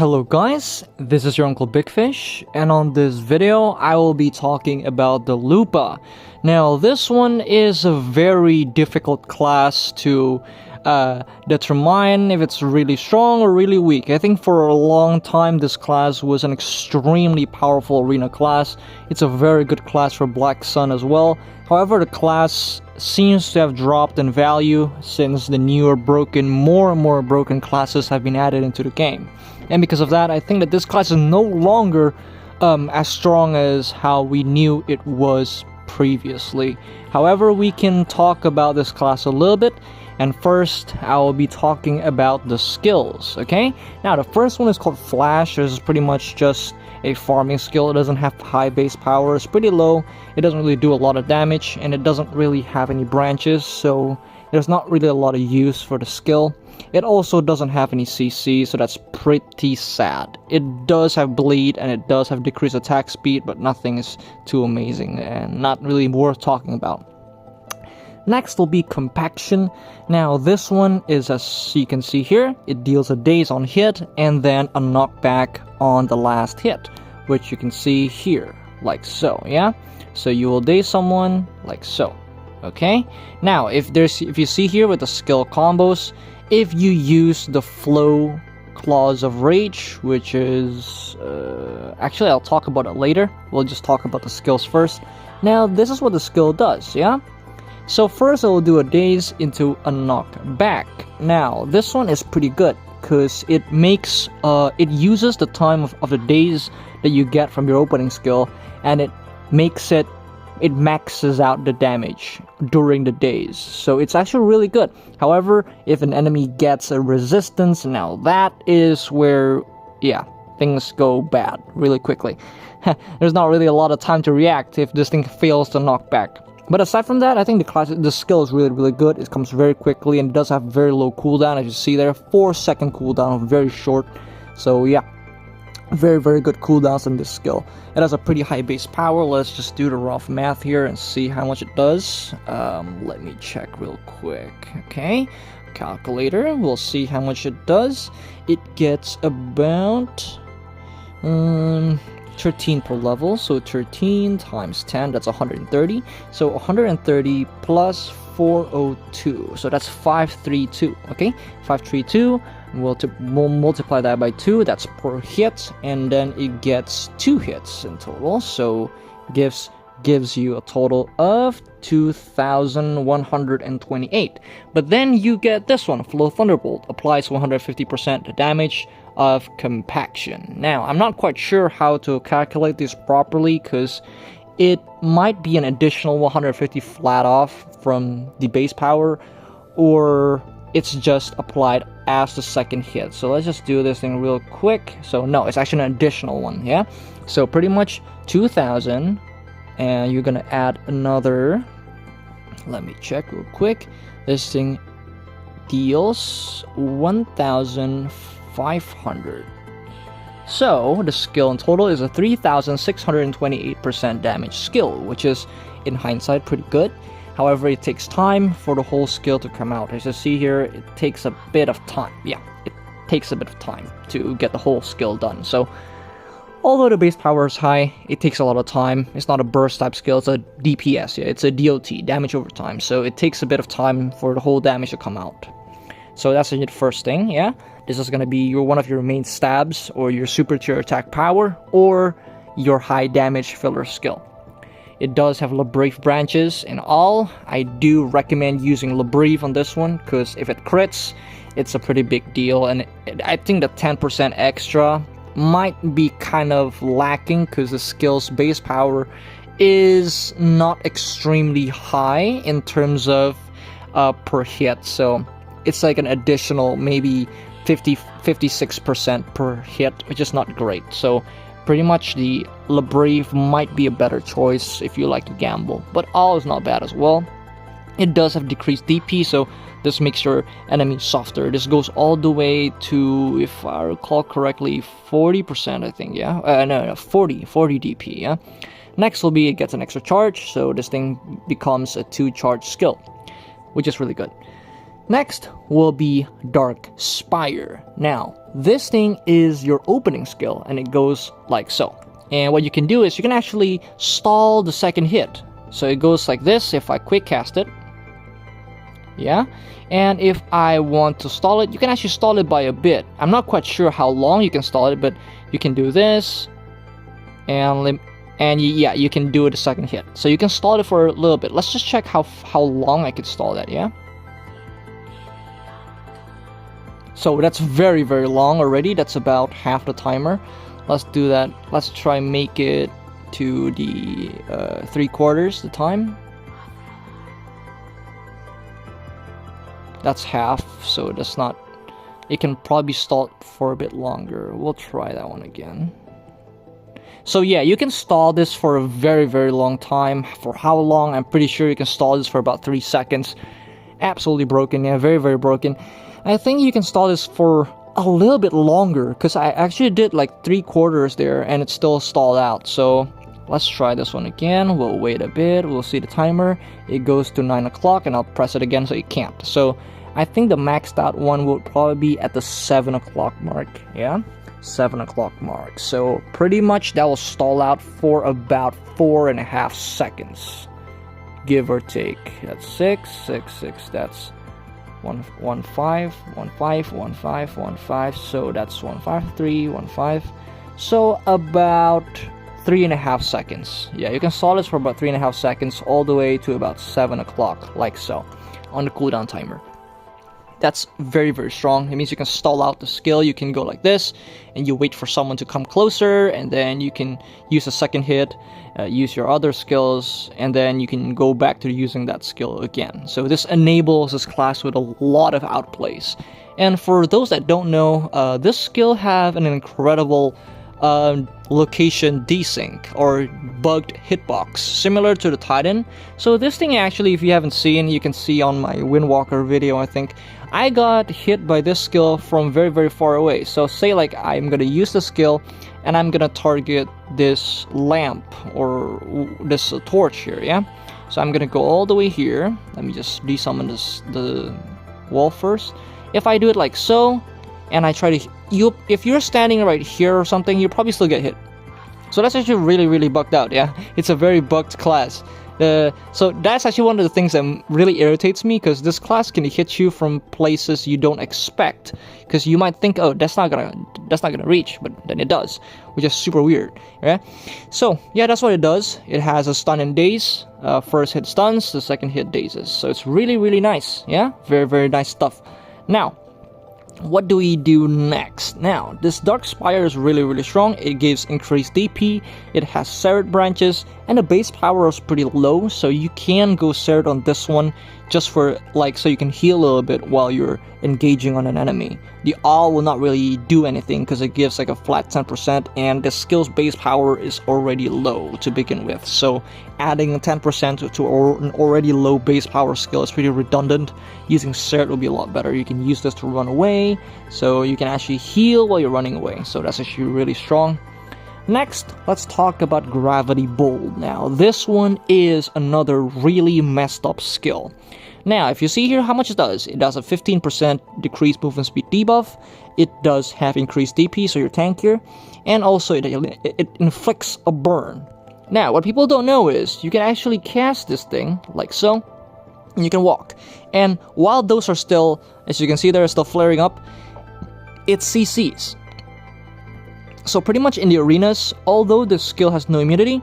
Hello guys, this is your Uncle Big Fish, and on this video I will be talking about the LUPA. Now this one is a very difficult class to determine if it's really strong or really weak. I think for a long time this class was an extremely powerful arena class. It's a very good class for Black Sun as well. However, the class seems to have dropped in value since the newer more and more broken classes have been added into the game. And because of that, I think that this class is no longer as strong as how we knew it was previously. However, we can talk about this class a little bit. And first, I will be talking about the skills, okay? Now, the first one is called Flash. This is pretty much just a farming skill. It doesn't have high base power. It's pretty low. It doesn't really do a lot of damage, and it doesn't really have any branches, so there's not really a lot of use for the skill. It also doesn't have any CC, so that's pretty sad. It does have bleed, and it does have decreased attack speed, but nothing is too amazing, and not really worth talking about. Next will be Compaction. Now this one is, as you can see here, it deals a daze on hit and then a knockback on the last hit, which you can see here, like so, yeah? So you will daze someone like so, okay? Now if you see here with the skill combos, if you use the Flow Claws of Rage, which is actually I'll talk about it later. We'll just talk about the skills first. Now this is what the skill does, yeah? So first I will do a daze into a knockback. Now this one is pretty good because it makes it uses the time of the daze that you get from your opening skill, and it maxes out the damage during the daze. So it's actually really good. However, if an enemy gets a resistance, now that is where, yeah, things go bad really quickly. There's not really a lot of time to react if this thing fails to knock back. But aside from that, I think the skill is really good. It comes very quickly and it does have very low cooldown. As you see there, 4-second cooldown, very short. So yeah, very good cooldowns on this skill. It has a pretty high base power. Let's just do the rough math here and see how much it does. Let me check real quick. Okay, calculator. We'll see how much it does. It gets about 13 per level, so 13 times 10, that's 130. So 130 plus 402, so that's 532. Okay, 532. We'll multiply that by 2, that's per hit, and then it gets 2 hits in total, so gives you a total of 2,128. But then you get this one, Flow Thunderbolt, applies 150% damage of Compaction. Now, I'm not quite sure how to calculate this properly because it might be an additional 150 flat off from the base power, or it's just applied as the second hit. So let's just do this thing real quick. So no, it's actually an additional one, yeah? So pretty much 2,000, and you're gonna add another, let me check real quick. This thing deals 1,500. So the skill in total is a 3,628% damage skill, which is in hindsight pretty good. However, it takes time for the whole skill to come out. As you see here, it takes a bit of time. Yeah, it takes a bit of time to get the whole skill done. So although the base power is high, it takes a lot of time. It's not a burst type skill, it's a DPS, yeah, it's a DOT, damage over time. So it takes a bit of time for the whole damage to come out. So that's the first thing, yeah? This is going to be one of your main stabs, or your super tier attack power, or your high damage filler skill. It does have Labrave branches and all. I do recommend using Labrave on this one, because if it crits, it's a pretty big deal. And I think the 10% extra might be kind of lacking, because the skill's base power is not extremely high in terms of per hit. So it's like an additional maybe 56% per hit, which is not great. So pretty much the Labrave might be a better choice if you like to gamble, but all is not bad as well. It does have decreased DP, so this makes your enemy softer. This goes all the way to, if I recall correctly, 40%, I think, yeah? No, 40 DP, yeah? Next will be it gets an extra charge, so this thing becomes a 2-charge skill, which is really good. Next will be Dark Spire. Now, this thing is your opening skill, and it goes like so. And what you can do is you can actually stall the second hit. So it goes like this if I quick cast it. Yeah, and if I want to stall it, you can actually stall it by a bit. I'm not quite sure how long you can stall it, but you can do this, and yeah, you can do it a second hit. So you can stall it for a little bit. Let's just check how long I could stall that. Yeah. So that's very, very long already. That's about half the timer. Let's do that. Let's try make it to the 3/4 the time. That's half, so that's not... It can probably stall for a bit longer. We'll try that one again. So yeah, you can stall this for a very, very long time. For how long? I'm pretty sure you can stall this for about 3 seconds. Absolutely broken. Yeah, very, very broken. I think you can stall this for a little bit longer, because I actually did like 3/4 there and it's still stalled out. So let's try this one again. We'll wait a bit. We'll see the timer. It goes to 9 o'clock and I'll press it again so it can't. So I think the maxed out one would probably be at the 7 o'clock mark. Yeah, 7 o'clock mark. So pretty much that will stall out for about 4.5 seconds, give or take. That's 6, 6, 6. That's 1, 1, 5, 1, 5, 1, 5, 1, 5. So that's 1, 5, 3, 1, 5. So about 3.5 seconds. Yeah, you can stall this for about 3.5 seconds all the way to about 7 o'clock, like so, on the cooldown timer. That's very, very strong. It means you can stall out the skill. You can go like this, and you wait for someone to come closer, and then you can use a second hit, use your other skills, and then you can go back to using that skill again. So this enables this class with a lot of outplays. And for those that don't know, this skill have an incredible location desync or bugged hitbox, similar to the Titan. So this thing actually, if you haven't seen, you can see on my Windwalker video, I think, I got hit by this skill from very, very far away. So say like I'm gonna use the skill and I'm gonna target this lamp or this torch here, yeah? So I'm gonna go all the way here. Let me just desummon the wall first. If I do it like so, and I try to... if you're standing right here or something, you probably still get hit. So that's actually really, really bugged out, yeah? It's a very bugged class. So that's actually one of the things that really irritates me, because this class can hit you from places you don't expect. Because you might think, oh, that's not gonna reach, but then it does, which is super weird, yeah? So, yeah, that's what it does. It has a stun and daze. First hit stuns, the second hit dazes. So it's really, really nice, yeah? Very, very nice stuff. Now, what do we do next? Now, this Dark Spire is really, really strong. It gives increased DP, it has Serret branches, and the base power is pretty low, so you can go Serret on this one just for, like, so you can heal a little bit while you're engaging on an enemy. The all will not really do anything because it gives like a flat 10%, and the skill's base power is already low to begin with. So adding 10% to an already low base power skill is pretty redundant. Using Serret will be a lot better. You can use this to run away, so you can actually heal while you're running away. So that's actually really strong. Next, let's talk about Gravity Bolt. Now, this one is another really messed up skill. Now, if you see here how much it does a 15% decreased movement speed debuff, it does have increased DP, so you're tankier, and also it inflicts a burn. Now, what people don't know is, you can actually cast this thing, like so, and you can walk. And while those are still, as you can see, they're still flaring up, it CCs. So pretty much in the arenas, although this skill has no immunity,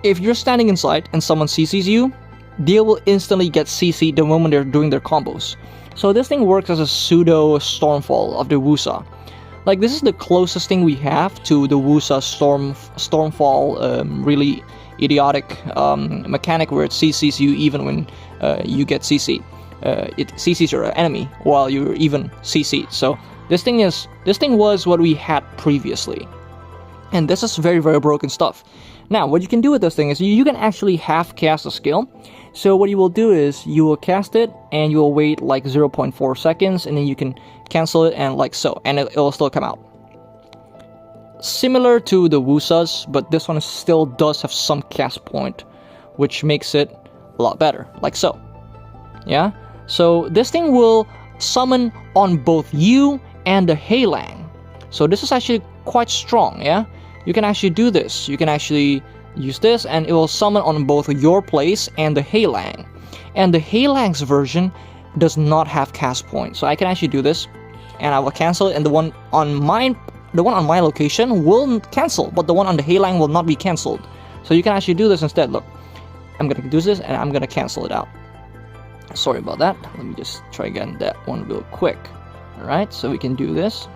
if you're standing inside and someone CCs you, they will instantly get CC'd the moment they're doing their combos. So this thing works as a pseudo Stormfall of the Wusa. Like, this is the closest thing we have to the Wusa Stormfall really idiotic mechanic where it CCs you even when you get CC'd. It CCs your enemy while you're even CC'd. So this thing was what we had previously. And this is very, very broken stuff. Now, what you can do with this thing is you can actually half cast a skill. So what you will do is you will cast it and you will wait like 0.4 seconds and then you can cancel it and like so, and it will still come out. Similar to the Wusas, but this one still does have some cast point, which makes it a lot better, like so. Yeah? So this thing will summon on both you and the Heilang. So this is actually quite strong, yeah? You can actually do this. You can actually use this and it will summon on both your place and the Heilang. And the Heilang's version does not have cast points. So I can actually do this and I will cancel it, and the one on my location will cancel, but the one on the Heilang will not be cancelled. So you can actually do this instead. Look, I'm gonna do this and I'm gonna cancel it out. Sorry about that. Let me just try again that one real quick. Alright, so we can do this.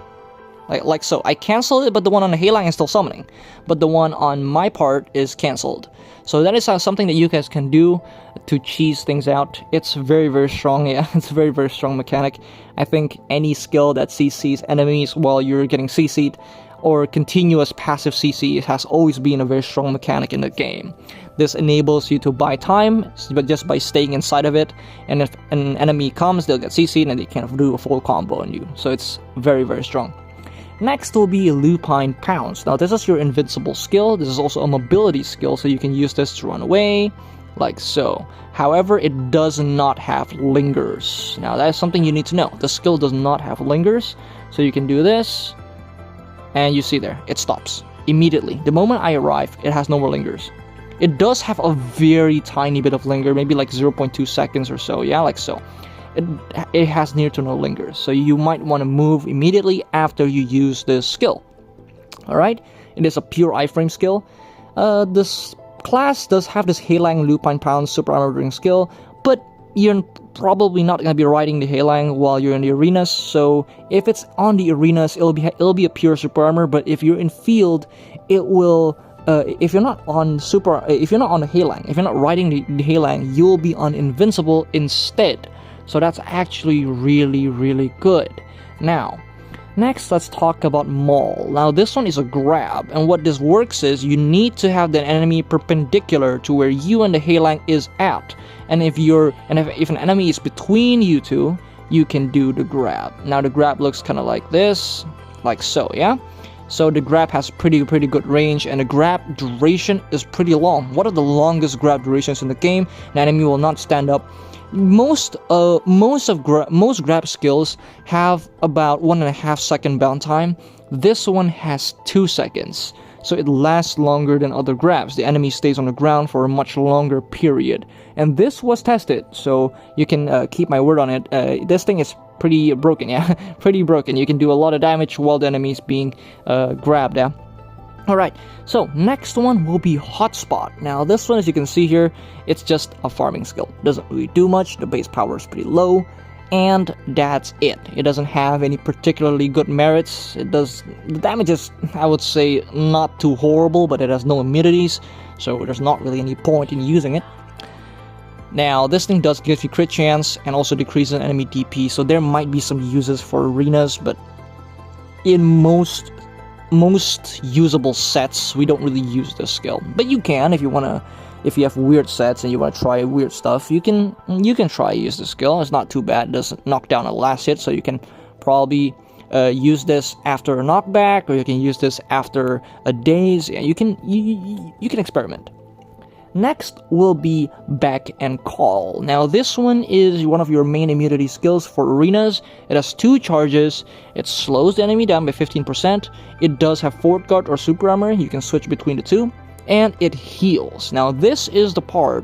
Like so. I cancel it, but the one on the Heilang is still summoning. But the one on my part is cancelled. So that is something that you guys can do to cheese things out. It's very, very strong, yeah. It's a very, very strong mechanic. I think any skill that CCs enemies while you're getting CC'd, or continuous passive CC, has always been a very strong mechanic in the game. This enables you to buy time, but just by staying inside of it, and if an enemy comes, they'll get CC'd and they can do a full combo on you. So it's very, very strong. Next will be Lupine Pounce. Now this is your invincible skill. This is also a mobility skill, so you can use this to run away, like so. However, it does not have lingers. Now that is something you need to know. The skill does not have lingers, so you can do this, and you see there, it stops immediately. The moment I arrive, it has no more lingers. It does have a very tiny bit of linger, maybe like 0.2 seconds or so, yeah, like so. It has near to no lingers, so you might want to move immediately after you use this skill. Alright, it is a pure iframe skill. This class does have this Heilang Lupine Pounce super armor ring skill, but you're probably not going to be riding the Heilang while you're in the arenas, so if it's on the arenas, it'll be a pure super armor, but if you're in field, it will... if you're not on the Heilang, if you're not riding the Heilang, you'll be on invincible instead. So that's actually really, really good. Now, next let's talk about Maul. Now this one is a grab, and what this works is you need to have the enemy perpendicular to where you and the Heilang is at. And if an enemy is between you two, you can do the grab. Now the grab looks kind of like this, like so, yeah? So the grab has pretty good range, and the grab duration is pretty long. One of the longest grab durations in the game. An enemy will not stand up. Most grab skills have about 1.5 second bound time. This one has 2 seconds, so it lasts longer than other grabs. The enemy stays on the ground for a much longer period, and this was tested, so you can keep my word on it. This thing is pretty broken, yeah. Pretty broken. You can do a lot of damage while the enemy is being grabbed, yeah. Alright, so next one will be Hotspot. Now this one, as you can see here, it's just a farming skill. Doesn't really do much, the base power is pretty low, and that's it. It doesn't have any particularly good merits. The damage is, I would say, not too horrible, but it has no immunities, so there's not really any point in using it. Now, this thing does give you crit chance, and also decreases enemy DP, so there might be some uses for arenas, but in most usable sets, we don't really use this skill. But you can, if you have weird sets and you want to try weird stuff, you can try use the skill. It's not too bad. It doesn't knock down a last hit, so you can probably use this after a knockback, or you can use this after a daze. Yeah, you can experiment. Next will be Beck and Call. Now this one is one of your main immunity skills for arenas. It has 2 charges. It slows the enemy down by 15%. It does have Fort Guard or Super Armor. You can switch between the two. And it heals. Now this is the part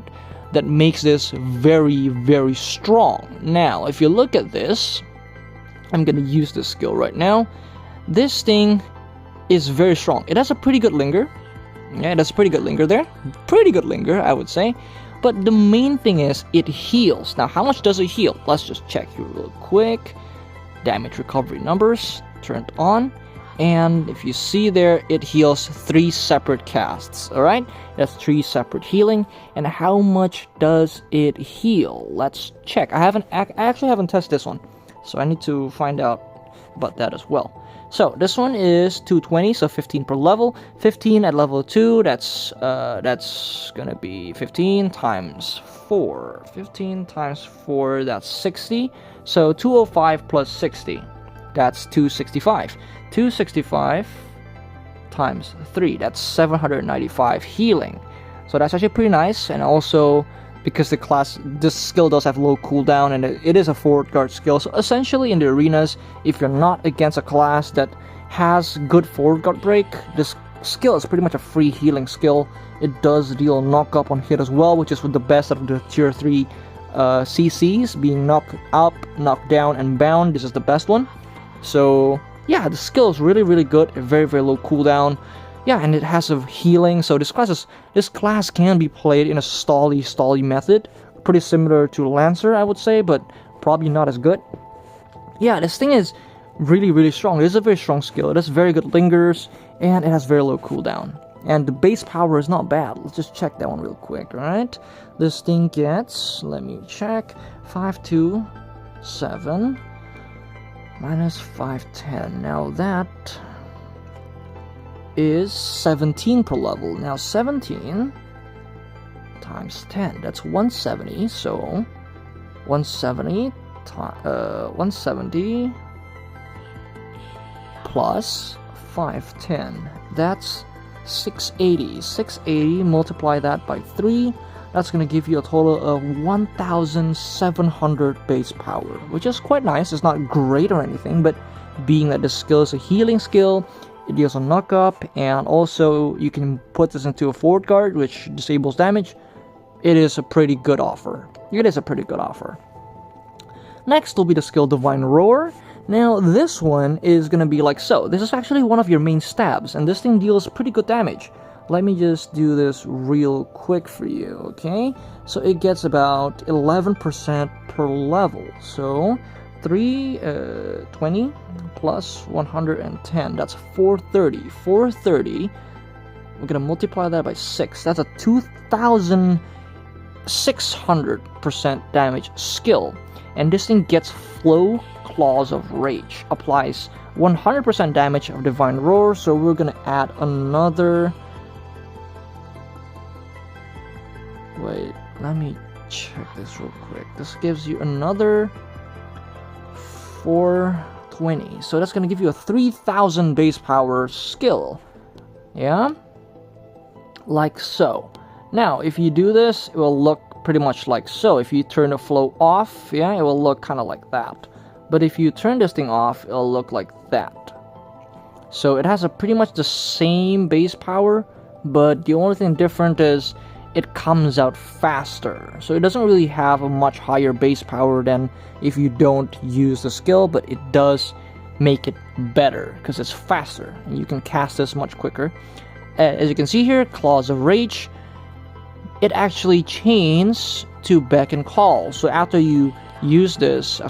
that makes this very, very strong. Now if you look at this, I'm going to use this skill right now. This thing is very strong. It has a pretty good linger. Yeah, that's pretty good linger there. Pretty good linger, I would say. But the main thing is, it heals. Now, how much does it heal? Let's just check here real quick. Damage recovery numbers turned on. And if you see there, it heals 3 separate casts. Alright? That's 3 separate healing. And how much does it heal? Let's check. I actually haven't tested this one, so I need to find out about that as well. So this one is 220, so 15 per level. 15 at level 2, that's gonna be 15 times 4. 15 times 4, that's 60. So 205 plus 60, that's 265. 265 times 3, that's 795 healing. So that's actually pretty nice, and also because this skill does have low cooldown, and it is a forward guard skill. So essentially in the arenas, if you're not against a class that has good forward guard break, this skill is pretty much a free healing skill. It does deal knock up on hit as well, which is with the best of the tier 3 CCs, being knocked up, knocked down, and bound. This is the best one. So yeah, the skill is really good, a very low cooldown. Yeah, and it has a healing, so this class can be played in a stally method, pretty similar to Lancer, I would say, but probably not as good. Yeah, this thing is really strong. It is a very strong skill. It has very good lingers, and it has very low cooldown. And the base power is not bad. Let's just check that one real quick, alright? This thing gets, let me check, 527 minus 510. Now that is 17 per level. Now 17 times 10, that's 170. So 170 plus 510, that's 680. 680, multiply that by 3, that's going to give you a total of 1700 base power, which is quite nice. It's not great or anything, but being that this skill is a healing skill, it deals a knock up, and also you can put this into a forward guard, which disables damage. It is a pretty good offer. Next will be the skill Divine Roar. Now this one is gonna be like so. This is actually one of your main stabs, and this thing deals pretty good damage. Let me just do this real quick for you, okay? So it gets about 11% per level. So 320 plus 110, that's 430. 430, we're gonna multiply that by 6. That's a 2600% damage skill. And this thing gets Flow Claws of Rage, applies 100% damage of Divine Roar. So we're gonna add another, wait, let me check this real quick. This gives you another 420, so that's gonna give you a 3000 base power skill. Yeah, like so. Now if you do this, it will look pretty much like so. If you turn the flow off, yeah, it will look kind of like that. But if you turn this thing off, it'll look like that. So it has a pretty much the same base power, but the only thing different is it comes out faster. So it doesn't really have a much higher base power than if you don't use the skill, but it does make it better because it's faster and you can cast this much quicker. As you can see here, Claws of Rage, it actually chains to Beck and Call. So after you use this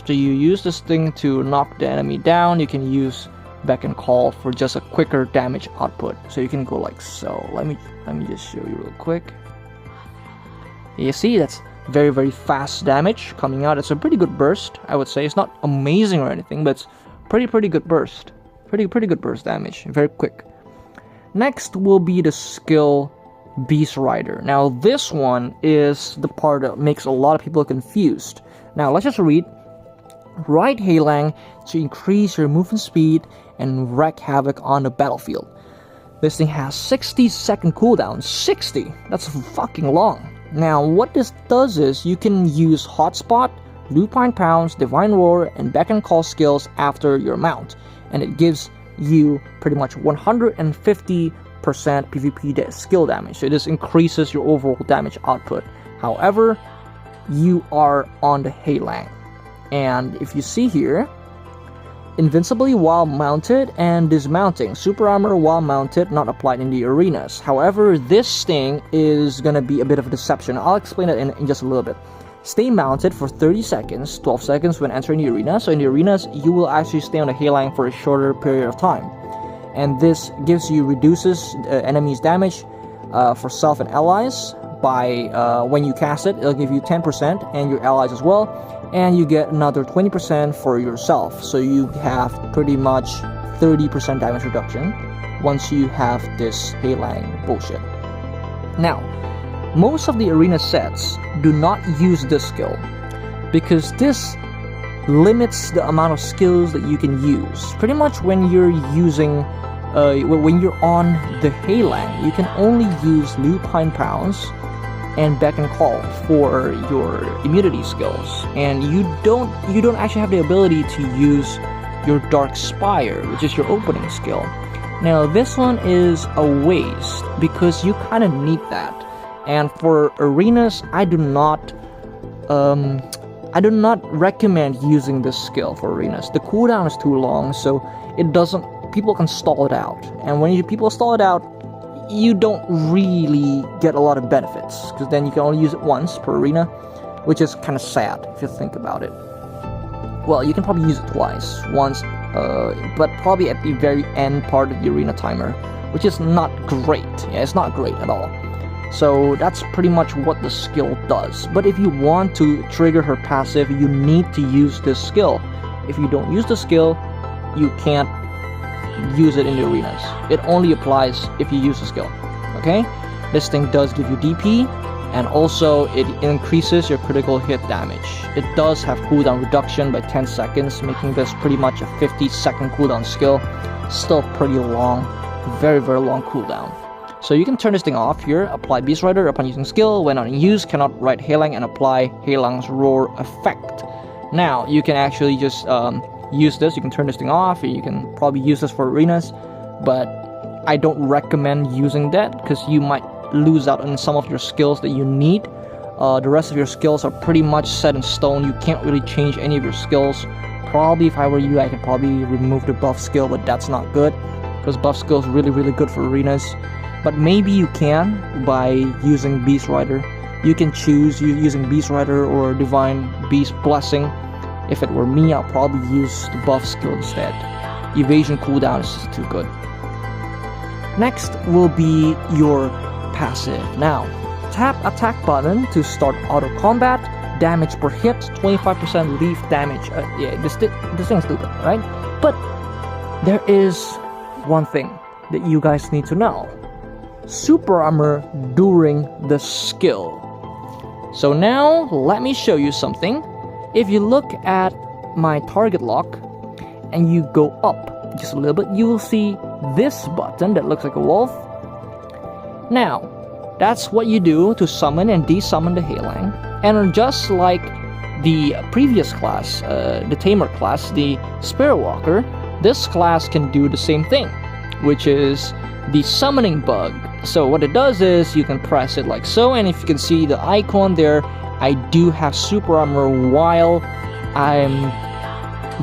thing to knock the enemy down, you can use Beck and Call for just a quicker damage output. So you can go like so. Let me just show you real quick. You see, that's very fast damage coming out. It's a pretty good burst, I would say. It's not amazing or anything, but it's pretty good burst. Pretty good burst damage, very quick. Next will be the skill Beast Rider. Now this one is the part that makes a lot of people confused. Now let's just read. Ride Heilang to increase your movement speed and wreak havoc on the battlefield. This thing has 60-second cooldown. 60! That's fucking long. Now what this does is you can use Hotspot, Lupine Pounce, Divine Roar, and Beck and Call skills after your mount, and it gives you pretty much 150% PvP skill damage. So this increases your overall damage output. However, you are on the Heilang, and if you see here, invincibly while mounted and dismounting. Super armor while mounted, not applied in the arenas. However, this thing is gonna be a bit of a deception. I'll explain it in just a little bit. Stay mounted for 30 seconds, 12 seconds when entering the arena. So in the arenas, you will actually stay on the Heilang for a shorter period of time. And this reduces enemies' damage for self and allies. By when you cast it, it'll give you 10% and your allies as well. And you get another 20% for yourself. So you have pretty much 30% damage reduction once you have this Heilang bullshit. Now, most of the arena sets do not use this skill because this limits the amount of skills that you can use. Pretty much when you're using, when you're on the Heilang, you can only use Lupine Pounce, and Beck and Call for your immunity skills, and you don't actually have the ability to use your Dark Spire, which is your opening skill. Now this one is a waste because you kind of need that, and for arenas I do not recommend using this skill for arenas. The cooldown is too long, so people can stall it out, and when people stall it out, you don't really get a lot of benefits, because then you can only use it once per arena, which is kind of sad if you think about it. Well, you can probably use it once, but probably at the very end part of the arena timer, which is not great. Yeah, it's not great at all. So that's pretty much what the skill does. But if you want to trigger her passive, you need to use this skill. If you don't use the skill, you can't use it in the arenas. It only applies if you use the skill. Okay? This thing does give you DP, and also it increases your critical hit damage. It does have cooldown reduction by 10 seconds, making this pretty much a 50-second cooldown skill. Still pretty long, very long cooldown. So you can turn this thing off here. Apply Beast Rider upon using skill. When not in use, cannot write Heilang and apply Heilang's Roar effect. Now you can actually just use this. You can turn this thing off. You can probably use this for arenas, but I don't recommend using that because you might lose out on some of your skills that you need. The rest of your skills are pretty much set in stone. You can't really change any of your skills. Probably if I were you, I could probably remove the buff skill, but that's not good because buff skill is really good for arenas. But maybe you can by using Beast Rider. You can choose using Beast Rider or Divine Beast Blessing. If it were me, I'll probably use the buff skill instead. Evasion cooldown is just too good. Next will be your passive. Now, tap attack button to start auto combat. Damage per hit, 25% leaf damage. Yeah, this thing's stupid, right? But there is one thing that you guys need to know. Super armor during the skill. So now let me show you something. If you look at my target lock and you go up just a little bit, you will see this button that looks like a wolf. Now that's what you do to summon and desummon the Heilang. And just like the previous class, the Tamer class, the Spirit Walker, this class can do the same thing, which is the summoning bug. So what it does is you can press it like so, and if you can see the icon there, I do have super armor while I'm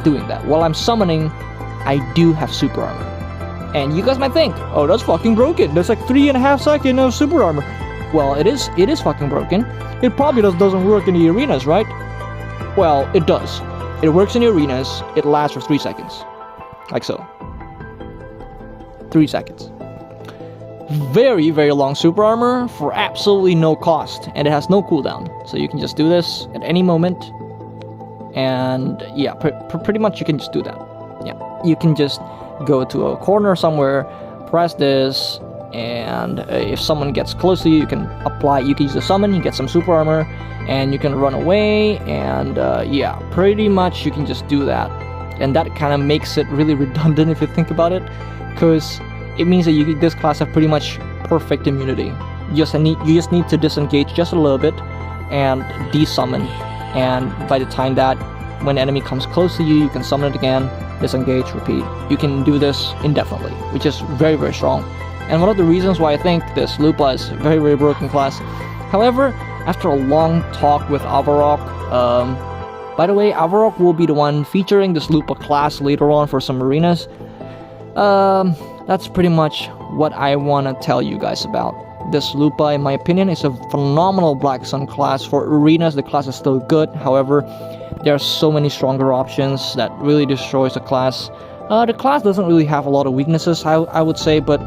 doing that. While I'm summoning, I do have super armor. And you guys might think, oh, that's fucking broken. There's like 3.5 seconds of super armor. Well, it is fucking broken. It probably doesn't work in the arenas, right? Well, it does. It works in the arenas. It lasts for 3 seconds. Like so. 3 seconds. Very long super armor for absolutely no cost, and it has no cooldown, so you can just do this at any moment. And yeah, pretty much you can just do that. Yeah, you can just go to a corner somewhere, press this, and if someone gets close to you, you can use the summon, you get some super armor, and you can run away. And yeah, pretty much you can just do that, and that kind of makes it really redundant if you think about it, because it means that this class have pretty much perfect immunity. You just need to disengage just a little bit and desummon, and by the time that when the enemy comes close to you, you can summon it again, disengage, repeat. You can do this indefinitely, which is very strong. And one of the reasons why I think this LUPA is a very broken class. However, after a long talk with Avarok, by the way, Avarok will be the one featuring this LUPA class later on for some arenas. That's pretty much what I want to tell you guys about. This LUPA, in my opinion, is a phenomenal Black Sun class. For arenas, the class is still good. However, there are so many stronger options that really destroys the class. The class doesn't really have a lot of weaknesses, I would say, but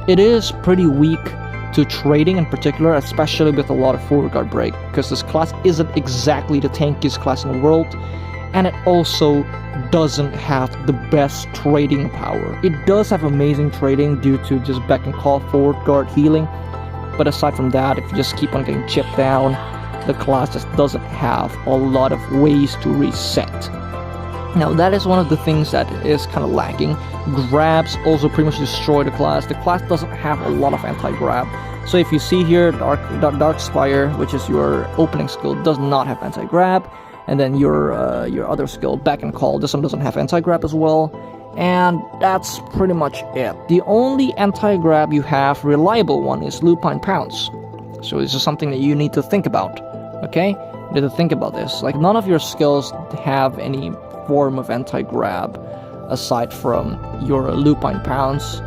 it is pretty weak to trading in particular, especially with a lot of full regard break, because this class isn't exactly the tankiest class in the world, and it also doesn't have the best trading power. It does have amazing trading due to just back and call, forward guard, healing, but aside from that, if you just keep on getting chipped down, the class just doesn't have a lot of ways to reset. Now that is one of the things that is kind of lacking. Grabs also pretty much destroy the class. The class doesn't have a lot of anti-grab. So if you see here, Dark Spire, which is your opening skill, does not have anti-grab, and then your other skill, Back and Call, this one doesn't have anti-grab as well, and that's pretty much it. The only anti-grab you have, reliable one, is Lupine Pounce. So this is something that you need to think about, okay? You need to think about this. Like, none of your skills have any form of anti-grab aside from your Lupine Pounce,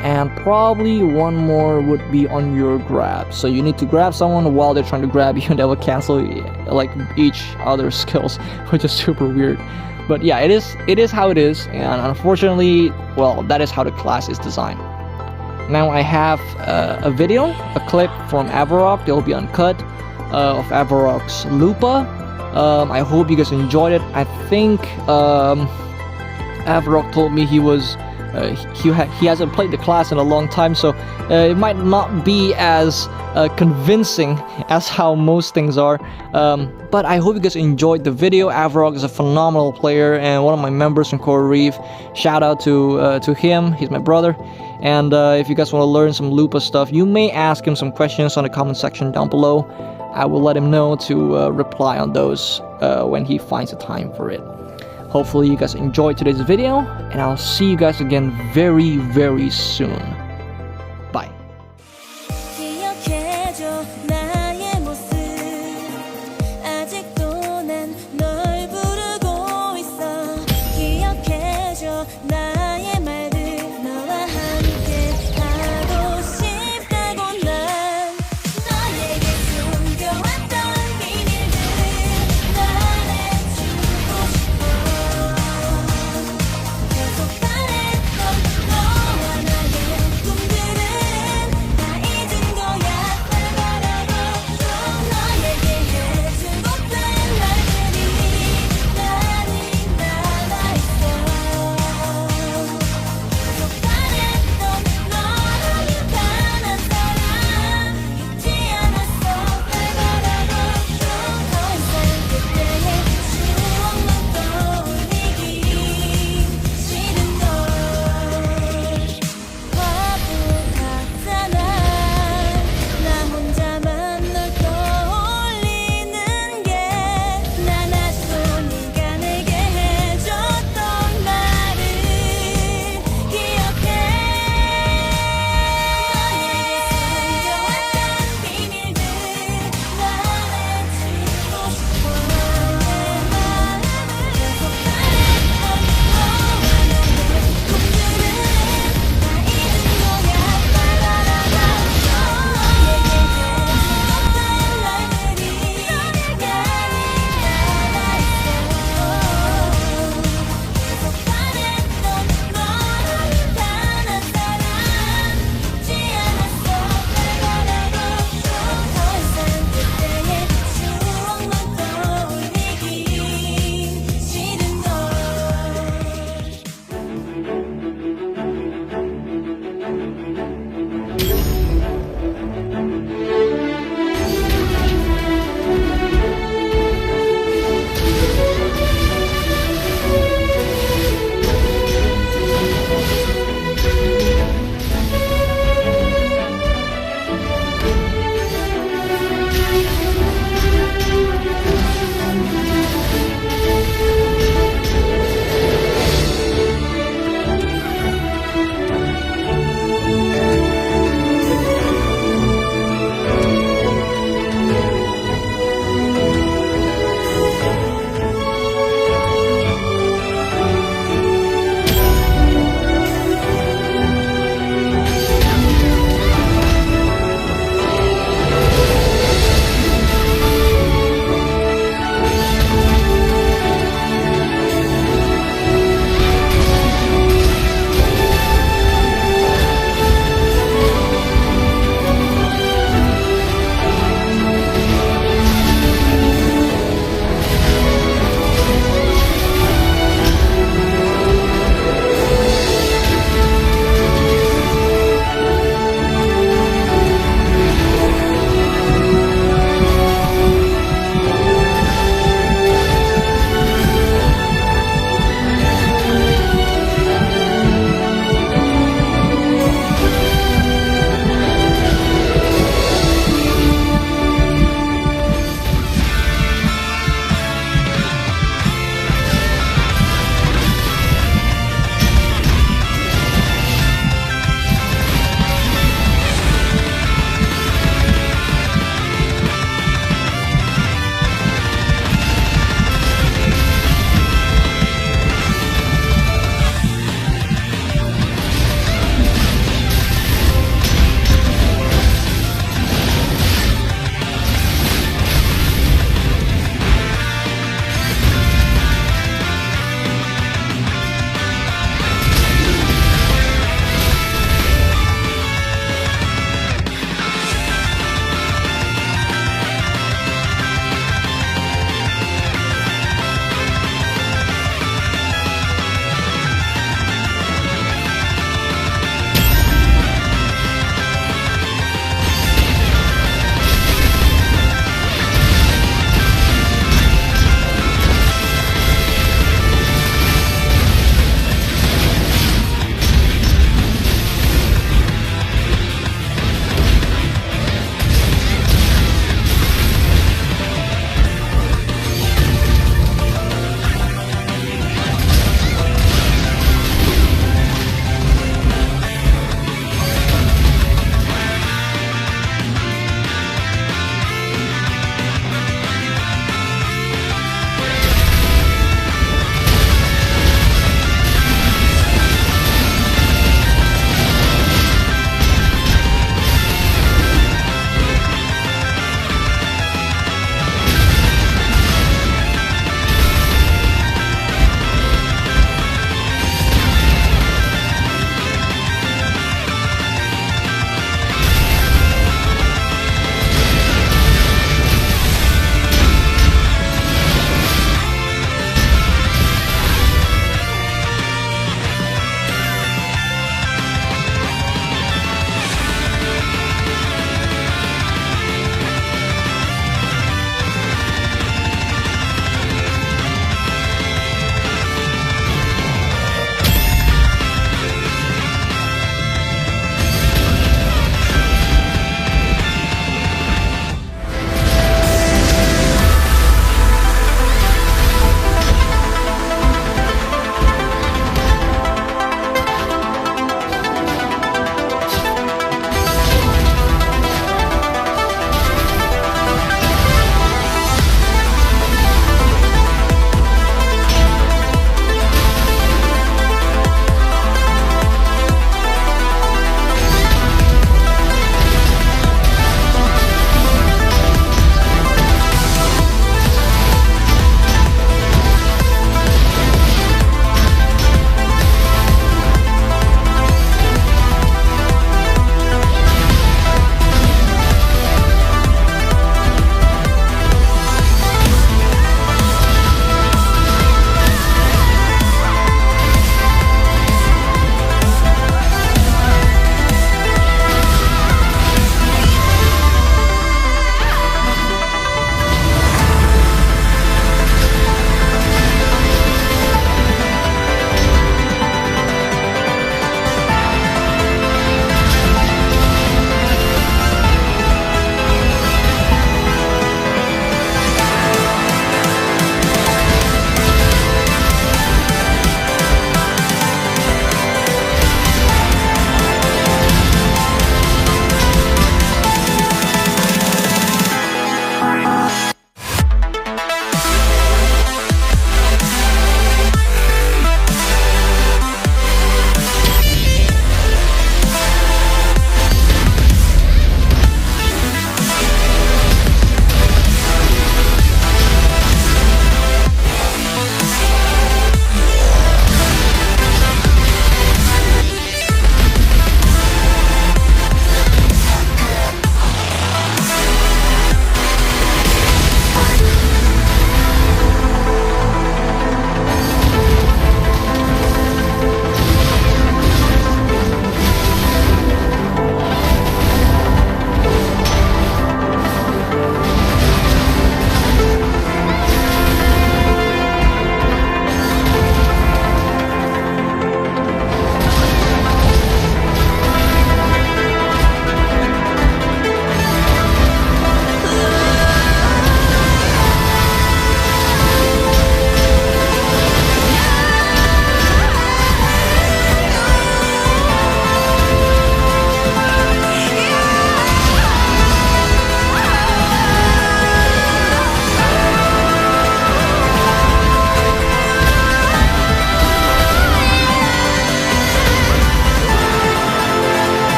and probably one more would be on your grab. So you need to grab someone while they're trying to grab you, and that will cancel like each other's skills, which is super weird. But yeah, it is how it is, and unfortunately, well, that is how the class is designed. Now I have a video, a clip from Avarok, they'll be uncut, of Avarok's Lupa. I hope you guys enjoyed it. I think Avarok told me he hasn't played the class in a long time, so it might not be as convincing as how most things are, but I hope you guys enjoyed the video. Avarok is a phenomenal player and one of my members from Coral Reef. Shout out to him, he's my brother. And if you guys want to learn some Lupa stuff, you may ask him some questions on the comment section down below. I will let him know to reply on those when he finds the time for it. Hopefully you guys enjoyed today's video, and I'll see you guys again very, very soon. Bye. 기억해줘 나의 모습 아직도 난 널 부르고 있어 기억해줘 나